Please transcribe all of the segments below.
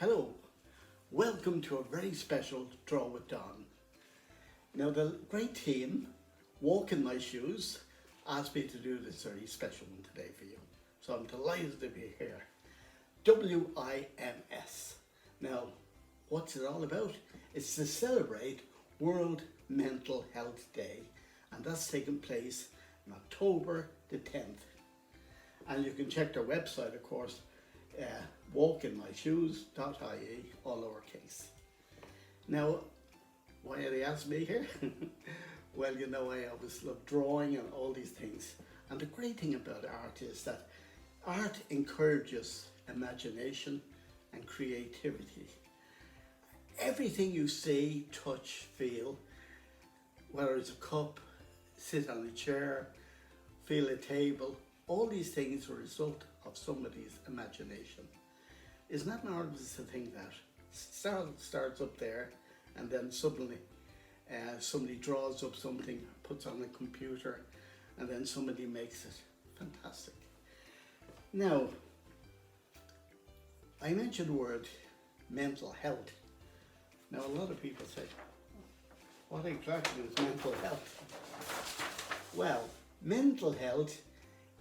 Hello, welcome to a very special Draw with Don. Now the great team, Walk in My Shoes, asked me to do this very special one today for you. So I'm delighted to be here. WIMS. Now, what's it all about? It's to celebrate World Mental Health Day, and that's taking place on October the 10th. And you can check their website, of course, walkinmyshoes.ie, all lowercase. Now, why are they asking me here? Well, you know, I always love drawing and all these things. And the great thing about art is that art encourages imagination and creativity. Everything you see, touch, feel, whether it's a cup, sit on a chair, feel a table, all these things are a result of somebody's imagination. Isn't that marvelous to think that? Starts up there and then suddenly somebody draws up something, puts on a computer, and then somebody makes it. Fantastic. Now, I mentioned the word mental health. Now a lot of people say, what exactly is mental health? Well, mental health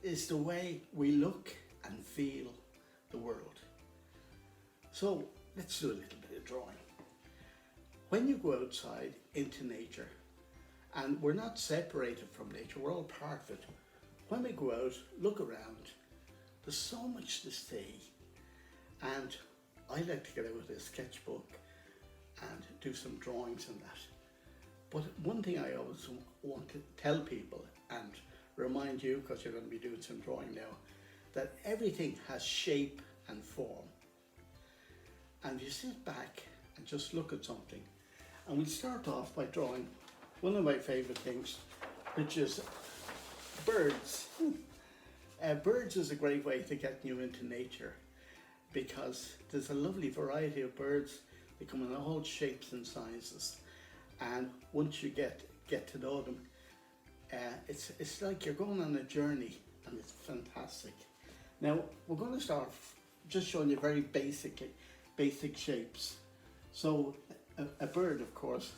is the way we look and feel the world. So let's do a little bit of drawing. When you go outside into nature, and we're not separated from nature, we're all part of it. When we go out, look around, there's so much to see. And I like to get out with a sketchbook and do some drawings and that. But one thing I always want to tell people and remind you, because you're going to be doing some drawing now, that everything has shape and form. And you sit back and just look at something. And we'll start off by drawing one of my favorite things, which is birds. Birds is a great way to get you into nature, because there's a lovely variety of birds. They come in all shapes and sizes. And once you get to know them, it's like you're going on a journey, and it's fantastic. Now we're going to start just showing you very basic shapes. So a bird, of course,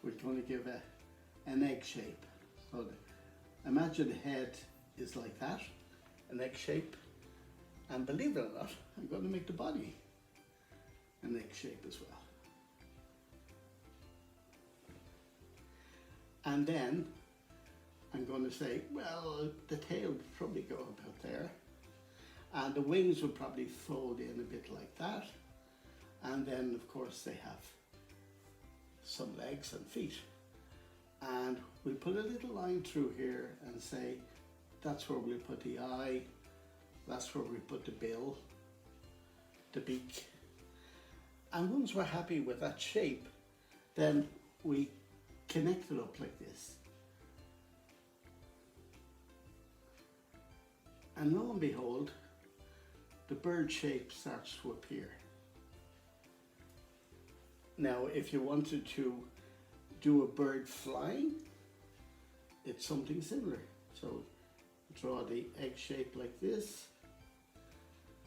we're going to give an egg shape. So imagine the head is like that, an egg shape, and believe it or not, I'm going to make the body an egg shape as well. And then I'm going to say, well, the tail would probably go about there, and the wings would probably fold in a bit like that, and then of course they have some legs and feet, and we put a little line through here and say that's where we'll put the eye, that's where we put the bill, the beak. And once we're happy with that shape, then we connect it up like this. And lo and behold, the bird shape starts to appear. Now, if you wanted to do a bird flying, it's something similar. So you draw the egg shape like this,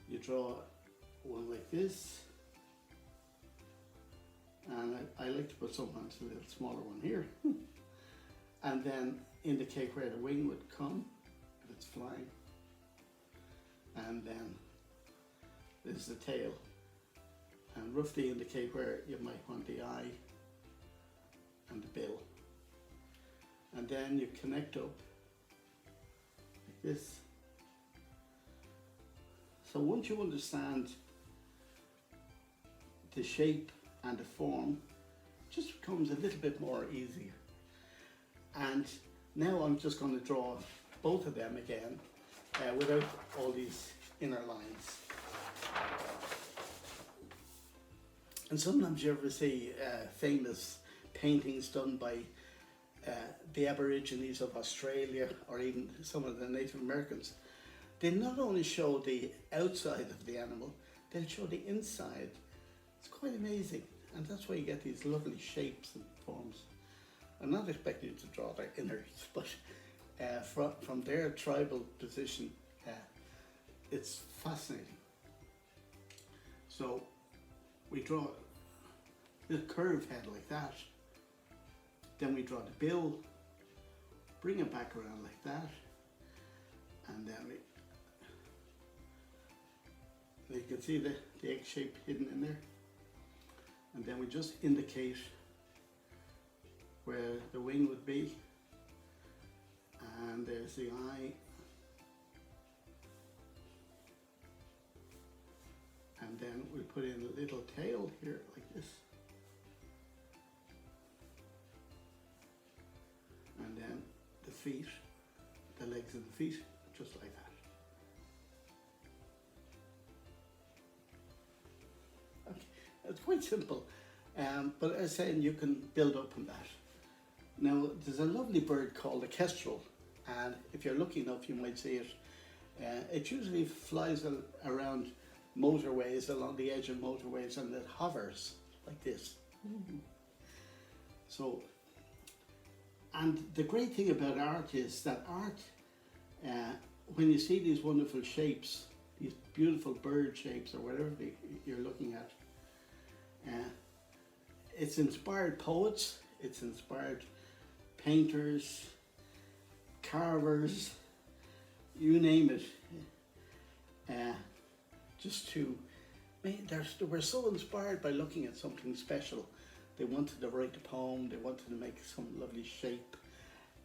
you draw one like this, and I like to put sometimes a little smaller one here, and then indicate where the wing would come if it's flying. And then there's the tail, and roughly indicate where you might want the eye and the bill. And then you connect up like this. So once you understand the shape and the form, it just becomes a little bit more easier. And now I'm just going to draw both of them again, without all these inner lines. And sometimes you ever see famous paintings done by the Aborigines of Australia, or even some of the Native Americans. They not only show the outside of the animal, they'll show the inside. It's quite amazing, and that's why you get these lovely shapes and forms. I'm not expecting you to draw their innards, but from their tribal position, it's fascinating. So we draw the curved head like that. Then we draw the bill, bring it back around like that, and then you can see the egg shape hidden in there. And then we just indicate where the wing would be, and there's the eye, and then we put in a little tail here like this, and then the feet, the legs and the feet, just like that. Okay, it's quite simple, but as I said, you can build up on that. Now, there's a lovely bird called a kestrel, and if you're lucky enough, you might see it. It usually flies around motorways, along the edge of motorways, and it hovers like this. So, and the great thing about art is that art, when you see these wonderful shapes, these beautiful bird shapes or whatever you're looking at, it's inspired poets, it's inspired painters, carvers, you name it. They were so inspired by looking at something special. They wanted to write a poem, they wanted to make some lovely shape,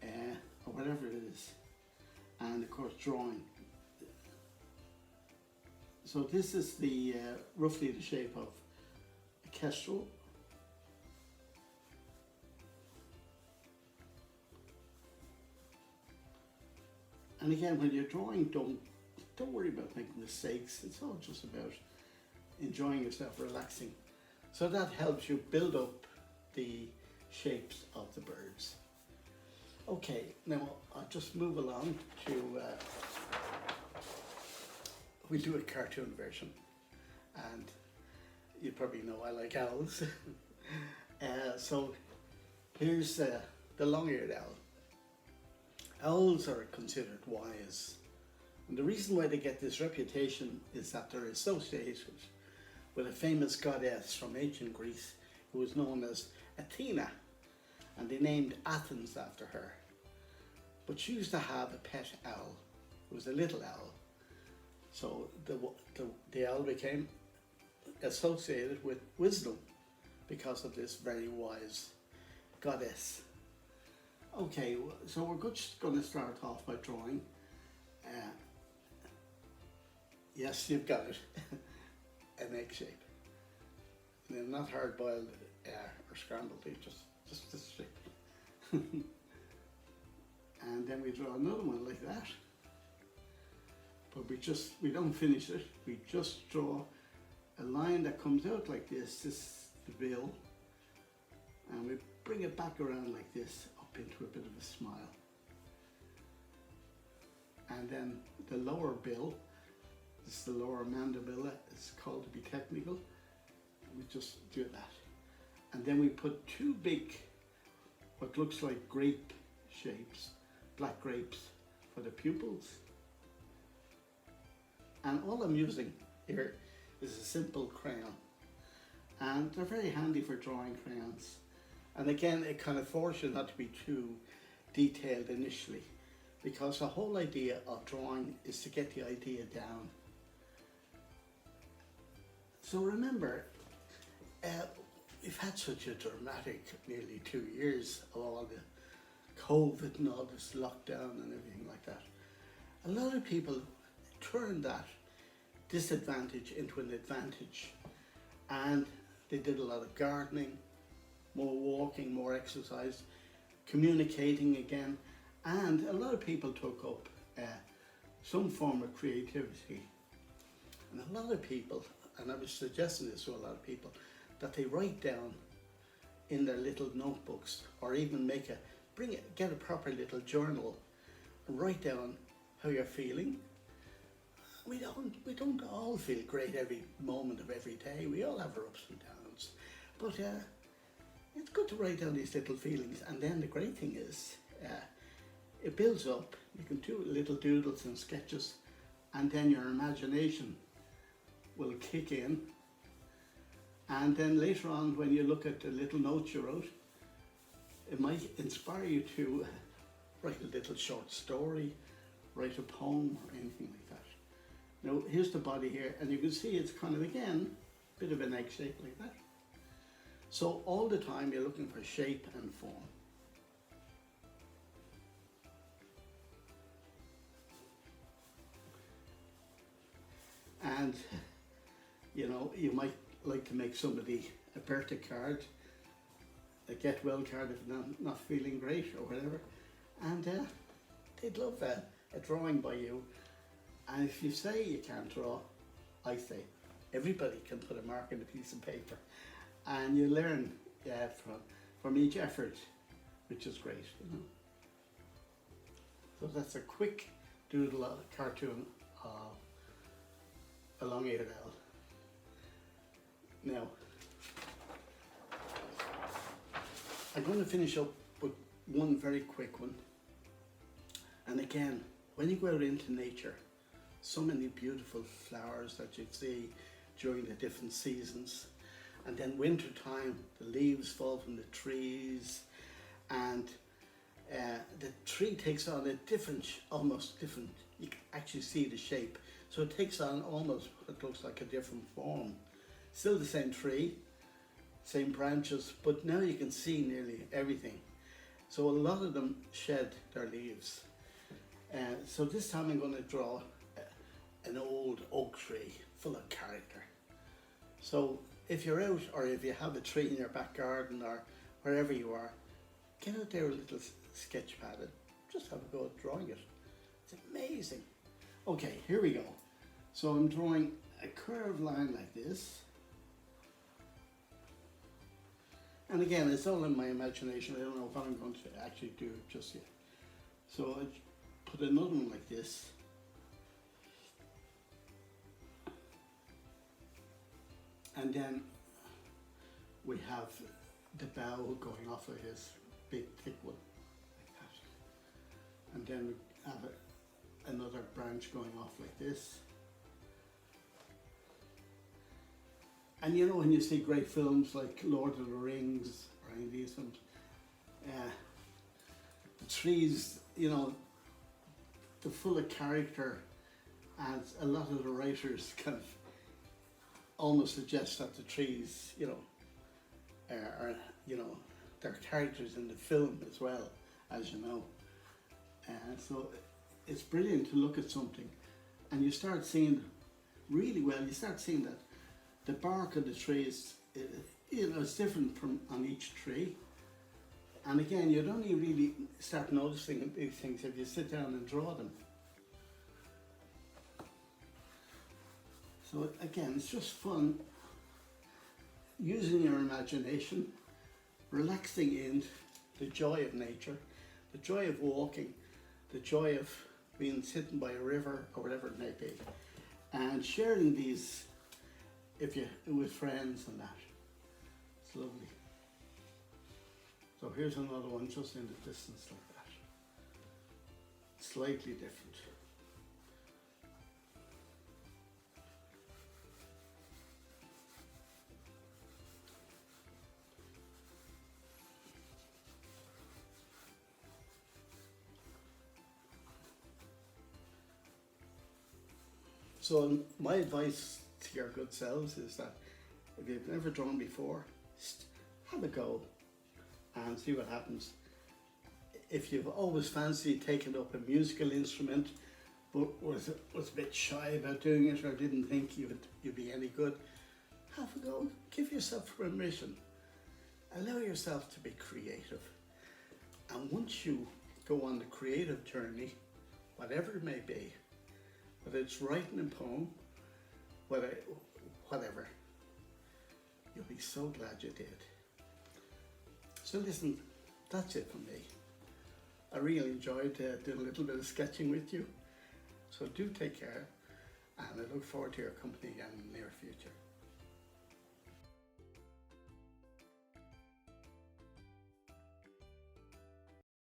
or whatever it is. And of course, drawing. So this is the roughly the shape of a kestrel. And again, when you're drawing, don't worry about making mistakes. It's all just about enjoying yourself, relaxing. So that helps you build up the shapes of the birds. Okay, now I'll just move along to, we'll do a cartoon version. And you probably know I like owls. So here's the long-eared owl. Owls are considered wise, and the reason why they get this reputation is that they're associated with a famous goddess from ancient Greece who was known as Athena, and they named Athens after her. But she used to have a pet owl. It was a little owl. So the owl became associated with wisdom because of this very wise goddess. Okay, so we're just going to start off by drawing. Yes, you've got it. An egg shape. And then not hard boiled or scrambled, just this shape. And then we draw another one like that. But we don't finish it. We just draw a line that comes out like this. This is the bill. And we bring it back around like this, into a bit of a smile. And then the lower bill, this is the lower mandibula, it's called to be technical. We just do that. And then we put two big, what looks like grape shapes, black grapes for the pupils. And all I'm using here is a simple crayon. And they're very handy for drawing crayons. And again, it kind of forces you not to be too detailed initially, because the whole idea of drawing is to get the idea down. So remember, we've had such a dramatic nearly 2 years of all the COVID and all this lockdown and everything like that. A lot of people turned that disadvantage into an advantage, and they did a lot of gardening, more walking, more exercise, communicating again, and a lot of people took up some form of creativity. And a lot of people, and I was suggesting this to a lot of people, that they write down in their little notebooks, or even get a proper little journal and write down how you're feeling. We don't all feel great every moment of every day. We all have our ups and downs, but it's good to write down these little feelings. And then the great thing is, it builds up. You can do little doodles and sketches, and then your imagination will kick in, And then later on, when you look at the little notes you wrote, it might inspire you to write a little short story, write a poem, or anything like that. Now, here's the body here, and you can see it's kind of, again, a bit of an egg shape like that. So all the time you're looking for shape and form. And, you know, you might like to make somebody a birthday card, a get well card if not feeling great or whatever. And they'd love a drawing by you. And if you say you can't draw, I say everybody can put a mark in a piece of paper. And you learn from each effort, which is great, you know. So that's a quick doodle cartoon of a long-eared owl. Now, I'm going to finish up with one very quick one. And again, when you go out into nature, so many beautiful flowers that you see during the different seasons. And then winter time, the leaves fall from the trees, and the tree takes on a different, almost different, you can actually see the shape. So it takes on almost what looks like a different form. Still the same tree, same branches, but now you can see nearly everything. So a lot of them shed their leaves. So this time I'm going to draw an old oak tree full of character. So if you're out, or if you have a tree in your back garden or wherever you are, get out there with a little sketch pad and just have a go at drawing it. It's amazing. Okay, here we go. So I'm drawing a curved line like this. And again, it's all in my imagination. I don't know if I'm going to actually do it just yet. So I put another one like this. And then we have the bough going off of his big thick one, like that. And then we have another branch going off like this. And you know, when you see great films like Lord of the Rings or any of these films, the trees, you know, they're full of character, and a lot of the writers kind of almost suggest that the trees, you know, are, you know, they're characters in the film as well, as you know. So it's brilliant to look at something and you start seeing really well, you start seeing that the bark of the trees, you know, it's different from on each tree. And again, you'd only really start noticing these things if you sit down and draw them. So again, it's just fun, using your imagination, relaxing in the joy of nature, the joy of walking, the joy of being sitting by a river or whatever it may be, and sharing these with friends and that. It's lovely. So here's another one just in the distance like that. Slightly different. So my advice to your good selves is that if you've never drawn before, just have a go and see what happens. If you've always fancied taking up a musical instrument but was a bit shy about doing it or didn't think you'd be any good, have a go. Give yourself permission. Allow yourself to be creative. And once you go on the creative journey, whatever it may be, whether it's writing a poem, whatever, you'll be so glad you did. So listen, that's it for me. I really enjoyed doing a little bit of sketching with you. So do take care, and I look forward to your company again in the near future.